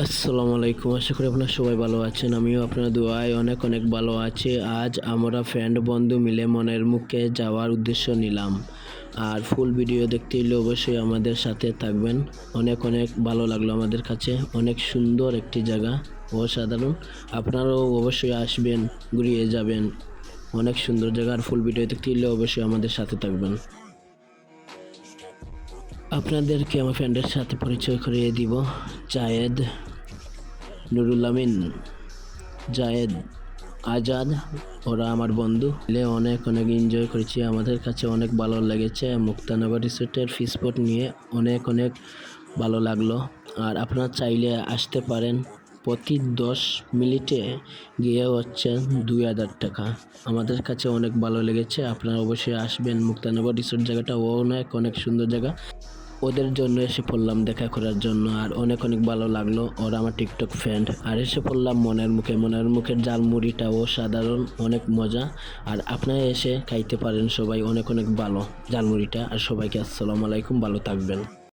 আসসালামু আলাইকুম। আশা করি আপনারা সবাই ভালো আছেন। আমিও আপনার দোয়ায় অনেক অনেক ভালো আছি। আজ আমরা ফ্রেন্ড বন্ধু মিলে মনের মুখে যাওয়ার উদ্দেশ্য নিলাম। আর ফুল ভিডিও দেখতে হলে অবশ্যই আমাদের সাথে থাকবেন। অনেক অনেক ভালো লাগলো আমাদের কাছে। অনেক সুন্দর একটি জায়গা, অসাধারণ। আপনারাও অবশ্যই আসবেন, ঘুরিয়ে যাবেন। অনেক সুন্দর জায়গা। আর ফুল ভিডিও দেখতে হলে অবশ্যই আমাদের সাথে থাকবেন। আপনাদেরকে আমার ফ্রেন্ডের সাথে পরিচয় করিয়ে দিব। জায়েদ, নুরুল আমিন, জায়েদ, আজাদ, ওরা আমার বন্ধু। অনেক অনেক এনজয় করেছি। আমাদের কাছে অনেক ভালো লেগেছে। মুক্তানগর রিসোর্টের ফি স্পট নিয়ে অনেক অনেক ভালো লাগলো। আর আপনারা চাইলে আসতে পারেন। প্রতি 10 মিনিটে গিয়ে হচ্ছে 2000 টাকা। আমাদের কাছে অনেক ভালো লেগেছে। আপনারা অবশ্যই আসবেন। মুক্তানগর রিসোর্ট জায়গাটা অনেক অনেক সুন্দর জায়গা। ওদের জন্য এসে পড়লাম দেখা করার জন্য। আর অনেক অনেক ভালো লাগলো। ওরা আমার টিকটক ফ্রেন্ড। আর এসে পড়লাম মনের মুখের ঝালমুড়িটা সাধারণ, অনেক মজা। আর আপনারা এসে খাইতে পারেন সবাই। অনেক অনেক ভালো ঝালমুড়িটা। আর সবাইকে আসসালামু আলাইকুম, ভালো থাকবেন।